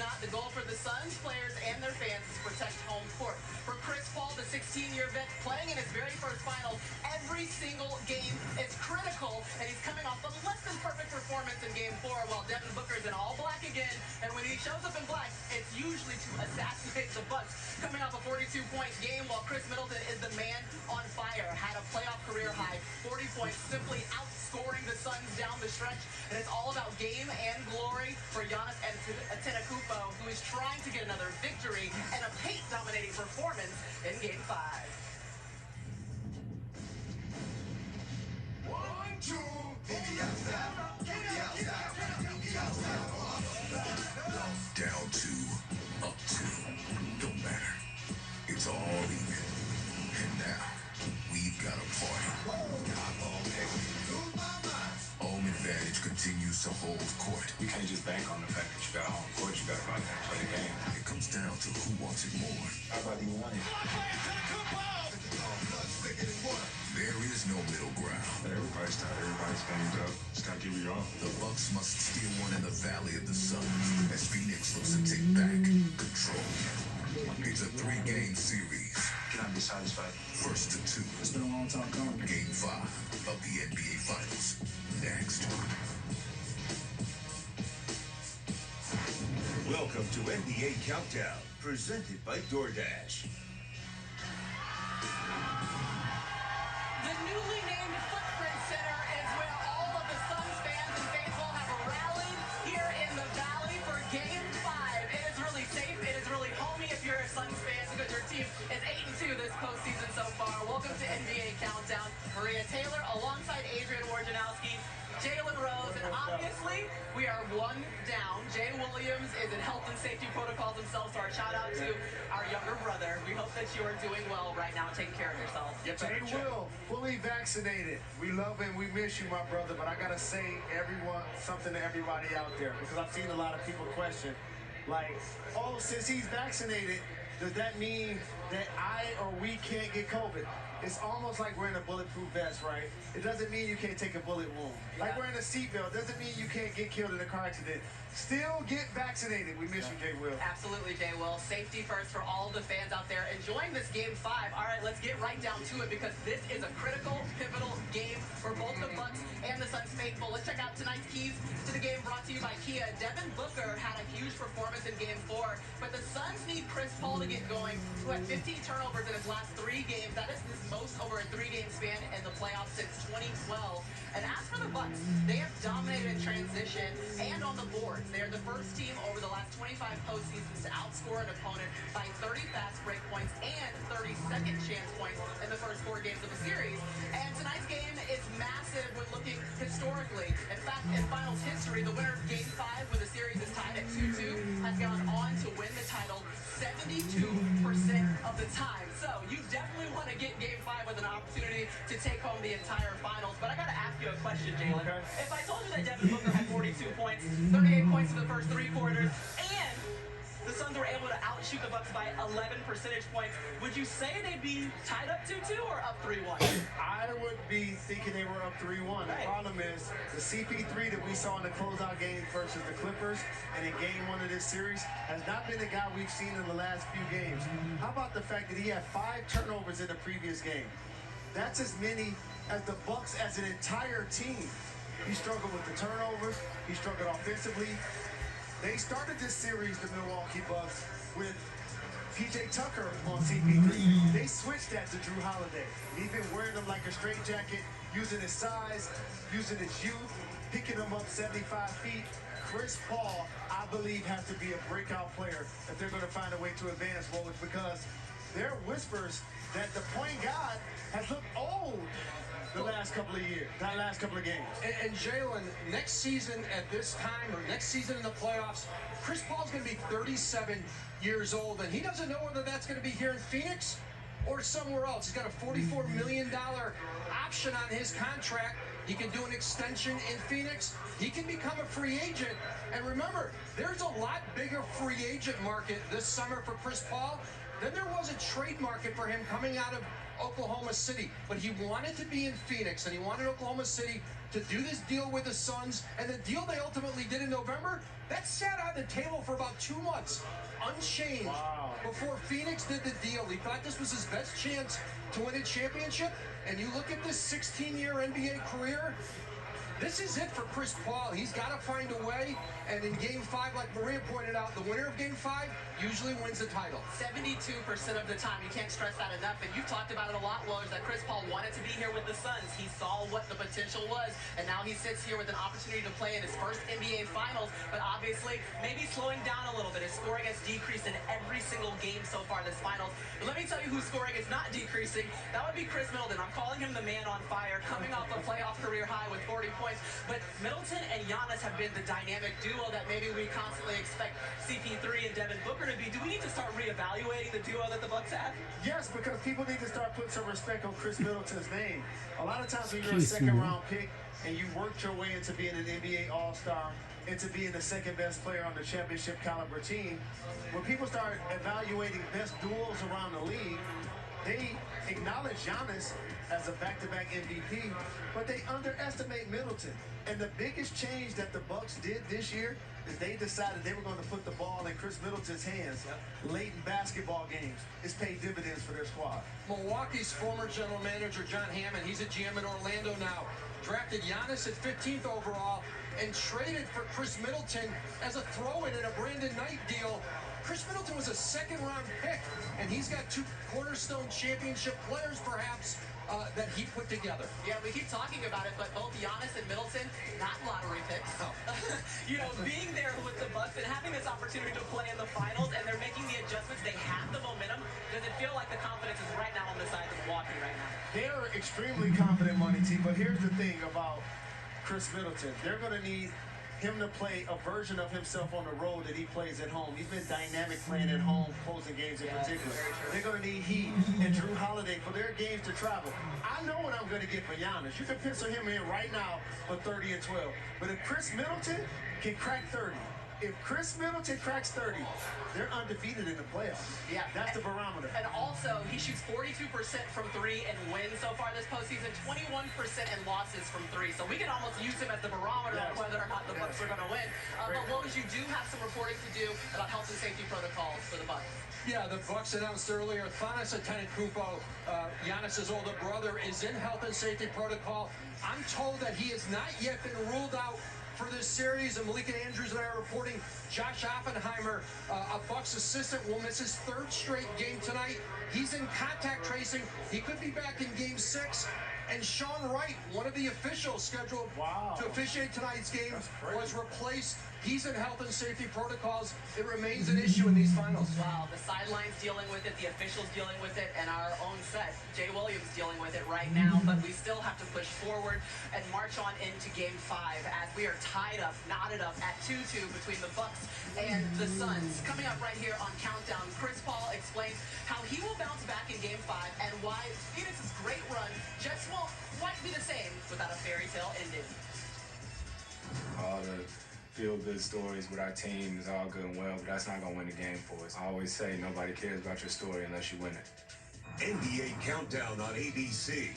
not, the goal for the Suns players and their fans is protect home court. For Chris Paul, the 16-year vet, playing in his very first finals, every single game is critical, and he's coming off a less than perfect performance in Game 4 while Devin Booker's in all black again, and when he shows up in black, it's usually to assassinate the Bucks. Coming off a 42-point game while Chris Middleton is the man on fire, had a playoff career high, 40 points, simply outscoring the Suns down the stretch, and it's all about game and glory for Giannis Antetokounmpo, who is trying to get another victory and a paint-dominating performance in Game 5. 1, 2, down 2, up 2, don't matter. It's all even. And now, we've got a party. Home advantage continues to hold court. You can't just bank on the fact that you got home court. You got to go out there and play the game. It comes down to who wants it more. How about you want it? There is no middle ground. Everybody's tired. Everybody's banged up. It's got to give you off. The Bucks must steal one in the Valley of the Sun as Phoenix looks to take back control. It's a 3-game series. Can I be satisfied? First to 2. It's been a long time coming. Game 5 of the NBA Finals. Next. Welcome to NBA Countdown, presented by DoorDash. The newly named Footprint Center is where all of the Suns fans and faithful have rallied here in the Valley for Game 5. It is really safe. It is really homey if you're a Suns fan because your team is 8-2 this postseason so far. Welcome to NBA Countdown. Maria Taylor alongside Adrian Wojnarowski, Jalen Rose, and obviously we are one down. Jay Williams is in health and safety protocols himself, so our shout out to our younger brother. We hope that you are doing well right now, taking care of yourself. Jay Will, fully vaccinated. We love and we miss you, my brother, but I gotta say something to everybody out there, because I've seen a lot of people question, like, oh, since he's vaccinated, does that mean that I or we can't get COVID? It's almost like wearing a bulletproof vest, right? It doesn't mean you can't take a bullet wound. Like wearing a seatbelt doesn't mean you can't get killed in a car accident. Still get vaccinated. We miss you, Jay Will. Absolutely, Jay Will. Safety first for all the fans out there enjoying this Game 5. All right, let's get right down to it because this is a critical, pivotal game for both the Bucks and the Suns faithful. Let's check out tonight's keys to the game brought to you by Kia. Devin Booker had a huge performance in Game 4, but the Suns need Chris Paul to get going, who had 15 turnovers in his last 3 games. That is his most over a 3-game span in the playoffs since 2012. And as for the Bucks, they have dominated in transition and on the boards. They are the first team over the last 25 postseasons to outscore an opponent by 30 fast break points and 30 second chance points in the first 4 games of the series. And tonight's game is massive when looking historically. In fact, in finals history, the winner of Game 5 when the series is tied at 2-2 has gone on to win the title 72% of the time. So you definitely want to get Game 5 with an opportunity to take home the entire finals. But I got to ask you a question, Jalen. Okay. If I told you that Devin Booker had 42 points, 38 points in the first 3 quarters, and the Suns were able to outshoot the Bucks by 11 percentage points, would you say they'd be tied up 2-2 or up 3-1? I would be thinking they were up 3-1. The problem is the CP3 that we saw in the closeout game versus the Clippers and in Game 1 of this series has not been the guy we've seen in the last few games. How about the fact that he had 5 turnovers in the previous game? That's as many as the Bucks as an entire team. He struggled with the turnovers. He struggled offensively. They started this series, the Milwaukee Bucks, with PJ Tucker on CP3. They switched that to Drew Holiday. He's been wearing them like a straitjacket, using his size, using his youth, picking him up 75 feet. Chris Paul, I believe, has to be a breakout player if they're going to find a way to advance forward, because there are whispers that the point guard has looked old the last couple of years, that last couple of games. And Jalen, next season at this time, or next season in the playoffs, Chris Paul's going to be 37 years old, and he doesn't know whether that's going to be here in Phoenix or somewhere else. He's got a $44 million option on his contract. He can do an extension in Phoenix. He can become a free agent. And remember, there's a lot bigger free agent market this summer for Chris Paul than there was a trade market for him coming out of Oklahoma City, but he wanted to be in Phoenix, and he wanted Oklahoma City to do this deal with the Suns, and the deal they ultimately did in November, that sat on the table for about 2 months, unchanged, before Phoenix did the deal. He thought this was his best chance to win a championship, and you look at this 16-year NBA career, this is it for Chris Paul. He's got to find a way, and in Game 5, like Maria pointed out, the winner of Game 5 usually wins the title. 72% of the time. You can't stress that enough, and you've talked about it a lot, Woj, that Chris Paul wanted to be here with the Suns. He saw what the potential was, and now he sits here with an opportunity to play in his first NBA Finals, but obviously maybe slowing down a little bit. His scoring has decreased in every single game so far this Finals. But let me tell you whose scoring is not decreasing. That would be Chris Middleton. I'm calling him the man on fire, coming off a playoff career high with 40 points. But Middleton and Giannis have been the dynamic duo that maybe we constantly expect CP3 and Devin Booker to be. Do we need to start reevaluating the duo that the Bucks have? Yes, because people need to start putting some respect on Chris Middleton's name. A lot of times when you're a second-round pick and you worked your way into being an NBA All-Star, into being the second-best player on the championship caliber team, when people start evaluating best duos around the league, they acknowledge Giannis as a back-to-back MVP, but they underestimate Middleton. And the biggest change that the Bucks did this year is they decided they were going to put the ball in Chris Middleton's hands late in basketball games. It's paid dividends for their squad. Milwaukee's former general manager, John Hammond, he's a GM in Orlando now, drafted Giannis at 15th overall and traded for Chris Middleton as a throw-in in a Brandon Knight deal. Chris Middleton was a second-round pick, and he's got 2 cornerstone championship players, perhaps, that he put together. Yeah, we keep talking about it, but both Giannis and Middleton, not lottery picks. Oh. You know, being there with the Bucks and having this opportunity to play in the Finals, and they're making the adjustments, they have the momentum. Does it feel like the confidence is right now on the side of Milwaukee right now? They're extremely confident, Money T, but here's the thing about Chris Middleton. They're going to need him to play a version of himself on the road that he plays at home. He's been dynamic playing at home, closing games in particular. They're going to need he and Drew Holiday for their games to travel. I know what I'm going to get for Giannis. You can pencil him in right now for 30 and 12. But if Chris Middleton can crack 30, if Chris Middleton cracks 30, they're undefeated in the playoffs. Yeah, that's the barometer. And also, he shoots 42% from 3 and wins so far this postseason, 21% in losses from 3. So we can almost use him as the barometer of whether or not the Bucks are going to win. But Woj, you do have some reporting to do about health and safety protocols for the Bucks. Yeah, the Bucks announced earlier, Thanasis Antetokounmpo, Giannis' older brother, is in health and safety protocol. I'm told that he has not yet been ruled out for this series, and Malika Andrews and I are reporting Josh Oppenheimer, a Bucks assistant, will miss his 3rd straight game tonight. He's in contact tracing. He could be back in Game 6. And Sean Wright, one of the officials scheduled to officiate tonight's game, was replaced. He's in health and safety protocols. It remains an issue in these finals. Wow, the sidelines dealing with it, the officials dealing with it, and our own set, Jay Williams, dealing with it right now. But we still have to push forward and march on into Game 5 as we are tied up, knotted up at 2-2 between the Bucks and the Suns. Coming up right here on Countdown, Chris Paul explains how he will bounce back in Game 5 and why Phoenix's great run just won't quite be the same without a fairy tale ending. All the feel-good stories with our team is all good and well, but that's not going to win the game for us. I always say nobody cares about your story unless you win it. NBA Countdown on ABC.